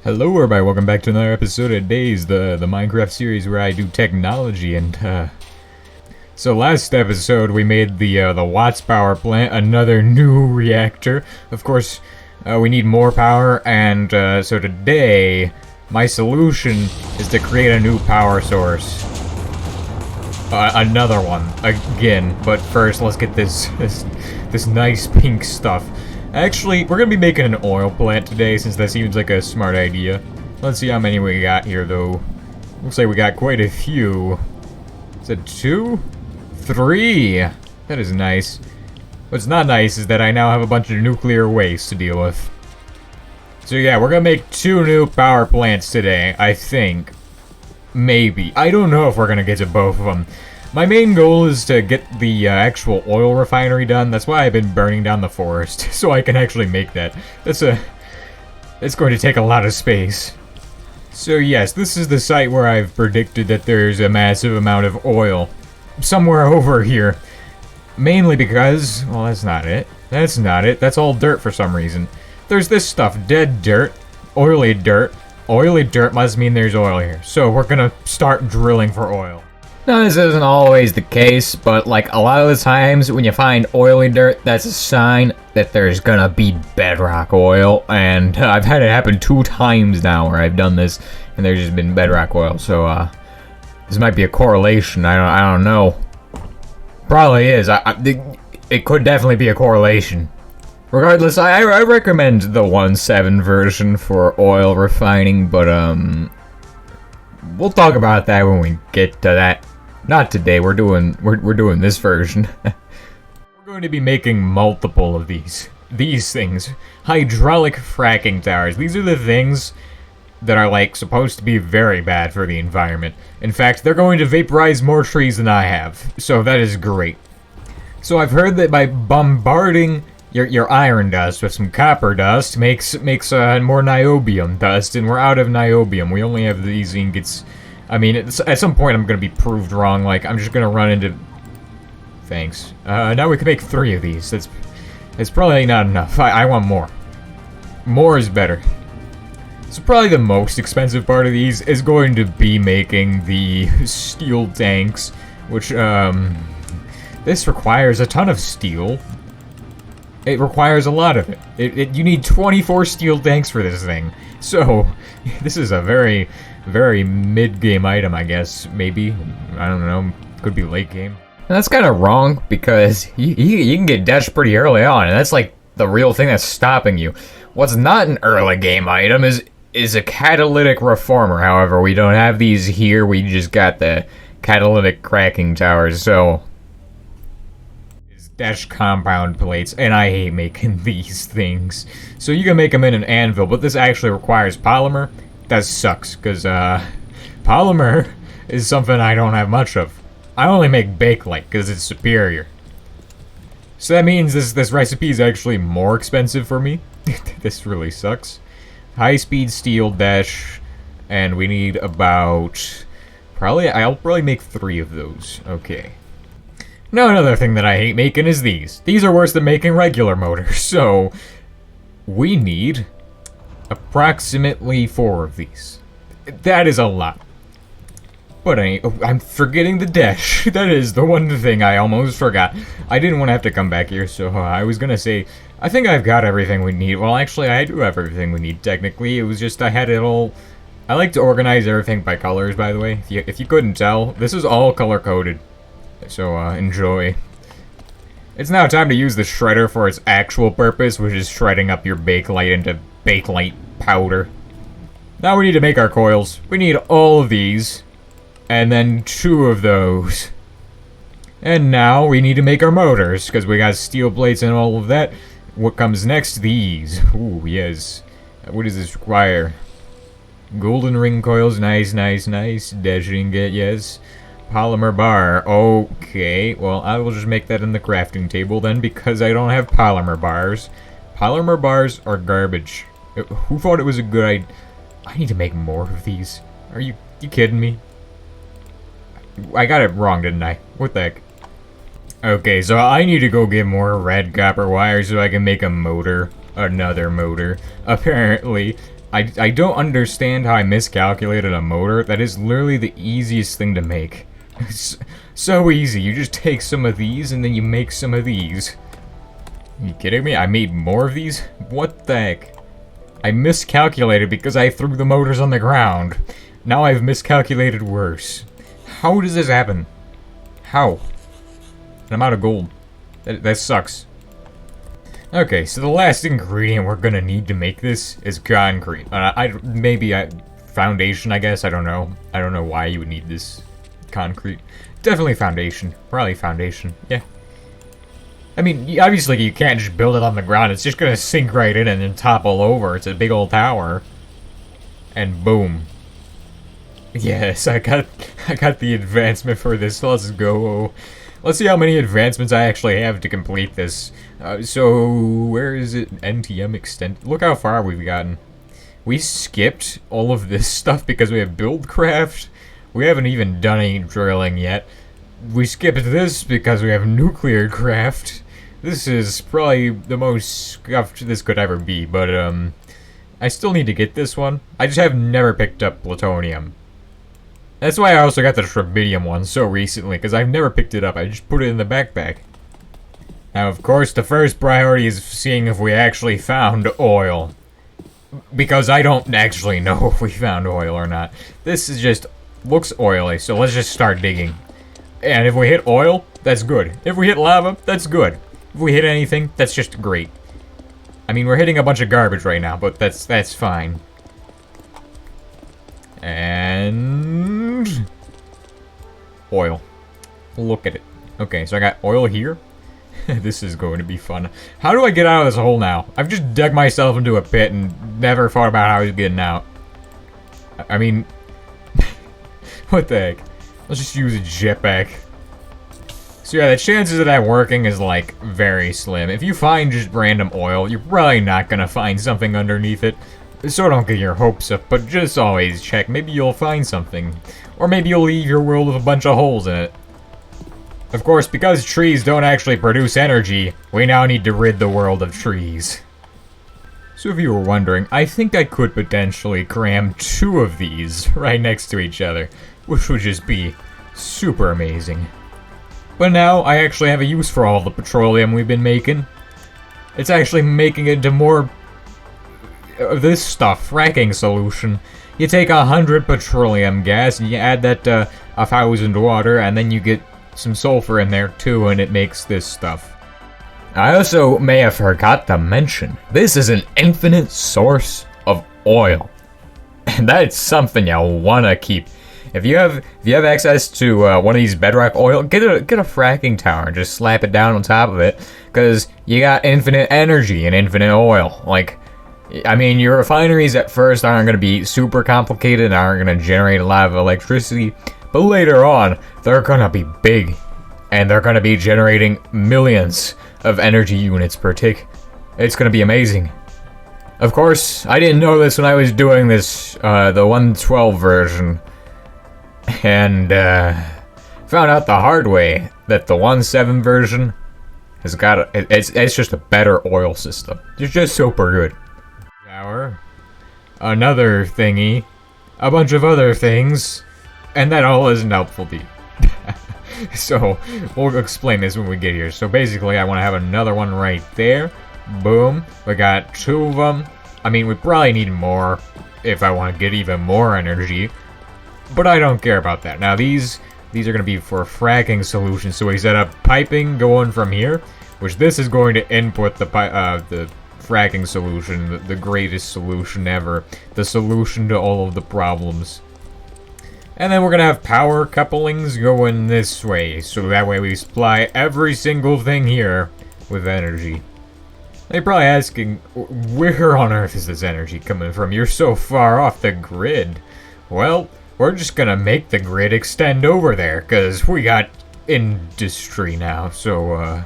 Hello everybody, welcome back to another episode of Days, the Minecraft series where I do technology, and so last episode we made the Watts power plant, another new reactor. Of course, we need more power, and so today my solution is to create a new power source. Another one, again, but first let's get this nice pink stuff. Actually, we're gonna be making an oil plant today since that seems like a smart idea. Let's see how many we got here though. Looks like we got quite a few. Is it 2? 3? That is nice. What's not nice is that I now have a bunch of nuclear waste to deal with. So yeah, we're gonna make 2 new power plants today, I think. Maybe. I don't know if we're gonna get to both of them. My main goal is to get the actual oil refinery done. That's why I've been burning down the forest, so I can actually make that. It's going to take a lot of space. So yes, this is the site where I've predicted that there's a massive amount of oil. Somewhere over here. Mainly because, well, that's not it. That's not it. That's all dirt for some reason. There's this stuff, dead dirt, oily dirt. Oily dirt must mean there's oil here. So we're gonna start drilling for oil. Now, this isn't always the case, but like a lot of the times when you find oily dirt, that's a sign that there's gonna be bedrock oil. And I've had it happen 2 times now where I've done this, and there's just been bedrock oil. So this might be a correlation. I don't know. Probably is. It could definitely be a correlation. Regardless, I recommend the 1.7 version for oil refining, but we'll talk about that when we get to that. Not today. We're doing this version. We're going to be making multiple of these things. Hydraulic fracking towers. These are the things that are like supposed to be very bad for the environment. In fact, they're going to vaporize more trees than I have. So that is great. So I've heard that by bombarding your iron dust with some copper dust makes more niobium dust, and we're out of niobium. We only have these ingots. I mean, at some point I'm gonna be proved wrong. Like, I'm just gonna run into... Thanks. Now we can make 3 of these. It's probably not enough. I want more. More is better. So probably the most expensive part of these is going to be making the steel tanks, which, this requires a ton of steel. It requires a lot of it. You need 24 steel tanks for this thing. So, this is a very, very mid-game item, I guess. Maybe. I don't know. Could be late game. And that's kind of wrong, because you can get dashed pretty early on, and that's like the real thing that's stopping you. What's not an early game item is a catalytic reformer. However, we don't have these here. We just got the catalytic cracking towers, so... dash compound plates, and I hate making these things. So you can make them in an anvil, but this actually requires polymer. That sucks, because polymer is something I don't have much of. I only make bakelite because it's superior. So that means this recipe is actually more expensive for me. This really sucks. High-speed steel dash, and we need about... I'll probably make 3 of those. Okay. Now another thing that I hate making is these. These are worse than making regular motors, so we need approximately 4 of these. That is a lot. But I'm forgetting the dash. That is the one thing I almost forgot. I didn't want to have to come back here, so I was gonna say, I think I've got everything we need. Well, actually, I do have everything we need, technically. It was just I had it all... I like to organize everything by colors, by the way. If you couldn't tell, this is all color-coded. So, enjoy. It's now time to use the shredder for its actual purpose, which is shredding up your bakelite into bakelite powder. Now we need to make our coils. We need all of these, and then 2 of those. And now we need to make our motors, because we got steel plates and all of that. What comes next? These. Ooh, yes. What does this require? Golden ring coils. Nice, nice, nice. Dash ingot, yes. Polymer bar. Okay, well, I will just make that in the crafting table then, because I don't have polymer bars. Polymer bars are garbage. Who thought it was a good idea? I need to make more of these. Are you kidding me? I got it wrong, didn't I? What the heck? Okay, so I need to go get more red copper wire so I can make a motor. Another motor. Apparently, I don't understand how I miscalculated a motor. That is literally the easiest thing to make. It's so easy. You just take some of these and then you make some of these. Are you kidding me? I made more of these? What the heck? I miscalculated because I threw the motors on the ground. Now I've miscalculated worse. How does this happen? How? And I'm out of gold. That sucks. Okay, so the last ingredient we're gonna need to make this is concrete. Foundation, I guess. I don't know. I don't know why you would need this concrete. Definitely foundation. Probably foundation. Yeah. I mean, obviously you can't just build it on the ground. It's just gonna sink right in and then topple over. It's a big old tower. And boom. Yes, I got the advancement for this. Let's go. Let's see how many advancements I actually have to complete this. So, where is it? NTM extend. Look how far we've gotten. We skipped all of this stuff because we have Buildcraft. We haven't even done any drilling yet. We skipped this because we have nuclear craft. This is probably the most scuffed this could ever be, but I still need to get this one. I just have never picked up plutonium. That's why I also got the tritium one so recently, because I've never picked it up. I just put it in the backpack. Now, of course, the first priority is seeing if we actually found oil. Because I don't actually know if we found oil or not. This is just looks oily, so let's just start digging. And if we hit oil, that's good. If we hit lava, that's good. If we hit anything, that's just great. I mean, we're hitting a bunch of garbage right now, but that's fine. And oil. Look at it. Okay, so I got oil here. This is going to be fun. How do I get out of this hole now? I've just dug myself into a pit and never thought about how I was getting out. I mean, what the heck? Let's just use a jetpack. So yeah, the chances of that working is like very slim. If you find just random oil, you're probably not gonna find something underneath it. So don't get your hopes up, but just always check. Maybe you'll find something. Or maybe you'll leave your world with a bunch of holes in it. Of course, because trees don't actually produce energy, we now need to rid the world of trees. So if you were wondering, I think I could potentially cram 2 of these right next to each other, which would just be super amazing. But now, I actually have a use for all the petroleum we've been making. It's actually making it into more this stuff, fracking solution. You take 100 petroleum gas and you add that to 1,000 water, and then you get some sulfur in there too, and it makes this stuff. I also may have forgot to mention, this is an infinite source of oil. And that's something you'll wanna keep. If you have access to one of these bedrock oil, get a fracking tower and just slap it down on top of it, because you got infinite energy and infinite oil. Like, I mean, your refineries at first aren't going to be super complicated and aren't going to generate a lot of electricity, but later on, they're going to be big, and they're going to be generating millions of energy units per tick. It's going to be amazing. Of course, I didn't know this when I was doing this, the 112 version, and found out the hard way that the 1.7 version has got it's just a better oil system. It's just super good. Another thingy, a bunch of other things, and that all isn't helpful to you. So, we'll explain this when we get here. So basically, I want to have another one right there. Boom. We got 2 of them. I mean, we probably need more if I want to get even more energy, but I don't care about that. Now, these are going to be for fracking solutions. So we set up piping going from here, which this is going to input the fracking solution, the greatest solution ever, the solution to all of the problems. And then we're gonna have power couplings going this way, so that way we supply every single thing here with energy. They're probably asking, where on earth is this energy coming from? You're so far off the grid. Well, we're just gonna make the grid extend over there, because we got industry now, so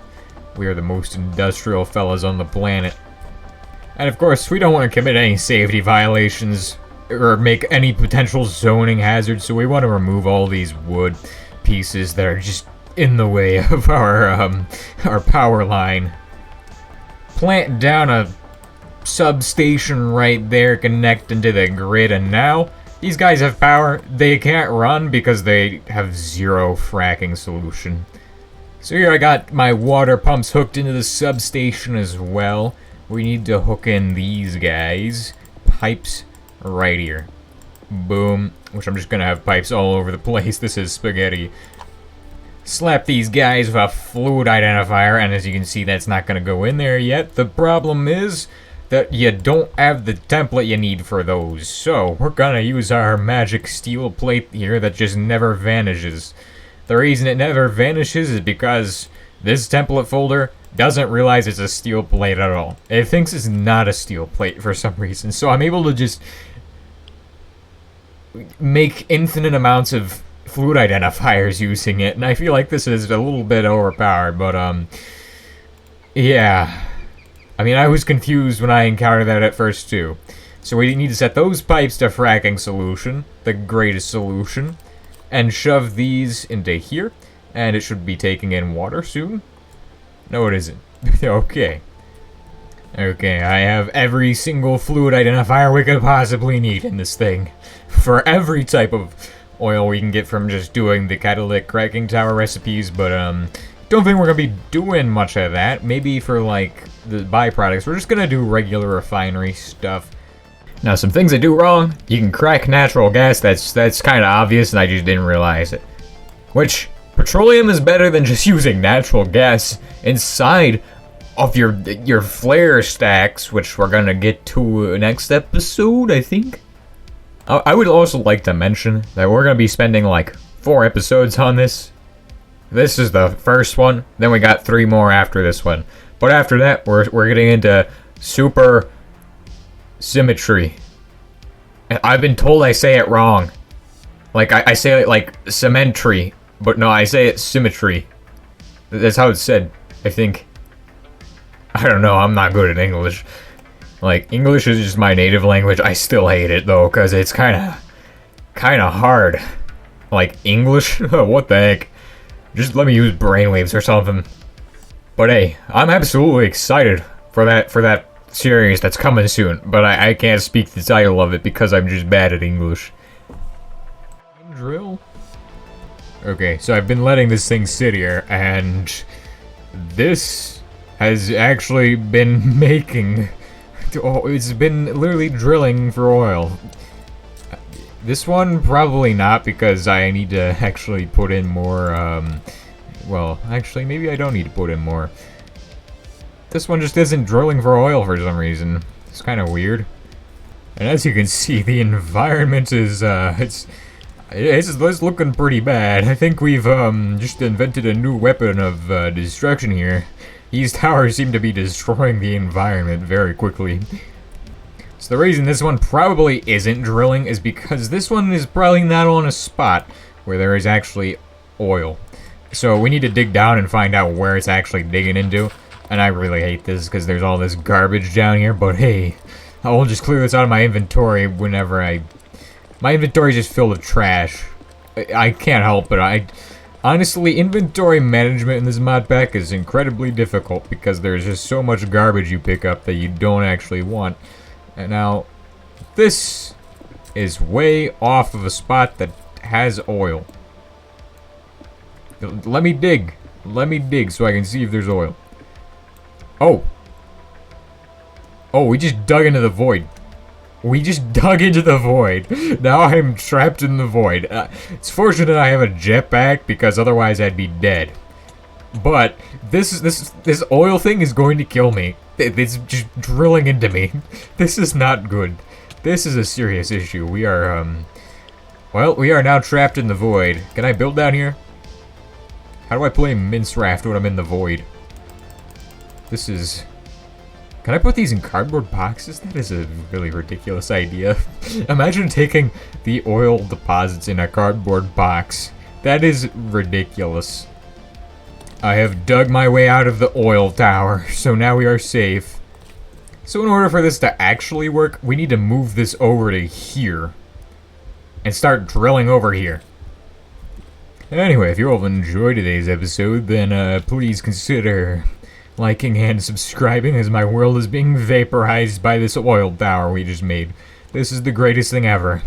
we are the most industrial fellas on the planet. And of course, we don't want to commit any safety violations or make any potential zoning hazards, so we want to remove all these wood pieces that are just in the way of our power line. Plant down a substation right there connecting to the grid, and now these guys have power. They can't run because they have zero fracking solution. So here I got my water pumps hooked into the substation as well. We need to hook in these guys. Pipes right here. Boom. Which I'm just gonna have pipes all over the place. This is spaghetti. Slap these guys with a fluid identifier, and as you can see, that's not gonna go in there yet. The problem is that you don't have the template you need for those. So we're gonna use our magic steel plate here that just never vanishes. The reason it never vanishes is because this template folder doesn't realize it's a steel plate at all. It thinks it's not a steel plate for some reason. So I'm able to just make infinite amounts of fluid identifiers using it, and I feel like this is a little bit overpowered, but yeah. I mean, I was confused when I encountered that at first too. So we need to set those pipes to fracking solution, the greatest solution, and shove these into here, and it should be taking in water soon. No, it isn't. Okay. Okay, I have every single fluid identifier we could possibly need in this thing. For every type of oil we can get from just doing the catalytic cracking tower recipes, but don't think we're gonna be doing much of that. Maybe for like the byproducts, we're just gonna do regular refinery stuff. Now, some things I do wrong: you can crack natural gas. That's kind of obvious, and I just didn't realize it. Which petroleum is better than just using natural gas inside of your flare stacks, which we're gonna get to next episode, I think. I would also like to mention that we're gonna be spending like 4 episodes on this. This is the first one, then we got 3 more after this one. But after that, we're getting into super symmetry. And I've been told I say it wrong. Like, I say it like symmetry, but no, I say it symmetry. That's how it's said, I think. I don't know, I'm not good at English. Like, English is just my native language. I still hate it, though, because it's kind of hard. Like, English? What the heck? Just let me use brainwaves or something. But hey, I'm absolutely excited for that series that's coming soon. But I can't speak the title of it because I'm just bad at English. Drill? Okay, so I've been letting this thing sit here, and this has actually been making... Oh, it's been literally drilling for oil. This one, probably not, because I need to actually put in more, well, actually, maybe I don't need to put in more. This one just isn't drilling for oil for some reason. It's kind of weird. And as you can see, the environment is, it's looking pretty bad. I think we've, just invented a new weapon of, destruction here. These towers seem to be destroying the environment very quickly. So the reason this one probably isn't drilling is because this one is probably not on a spot where there is actually oil. So we need to dig down and find out where it's actually digging into. And I really hate this because there's all this garbage down here, but hey, I will just clear this out of my inventory whenever my inventory is just filled with trash. I can't help it. Honestly, inventory management in this mod pack is incredibly difficult because there's just so much garbage you pick up that you don't actually want. And now, this is way off of a spot that has oil. Let me dig. Let me dig so I can see if there's oil. Oh. Oh, we just dug into the void. We just dug into the void. Now I'm trapped in the void. It's fortunate I have a jetpack because otherwise I'd be dead. But this oil thing is going to kill me. It's just drilling into me. This is not good. This is a serious issue. We are well, we are now trapped in the void. Can I build down here? How do I play mince raft when I'm in the void? This is... Can I put these in cardboard boxes? That is a really ridiculous idea. Imagine taking the oil deposits in a cardboard box. That is ridiculous. I have dug my way out of the oil tower, so now we are safe. So in order for this to actually work, we need to move this over to here. And start drilling over here. Anyway, if you all enjoyed today's episode, then please consider liking and subscribing as my world is being vaporized by this oil tower we just made. This is the greatest thing ever.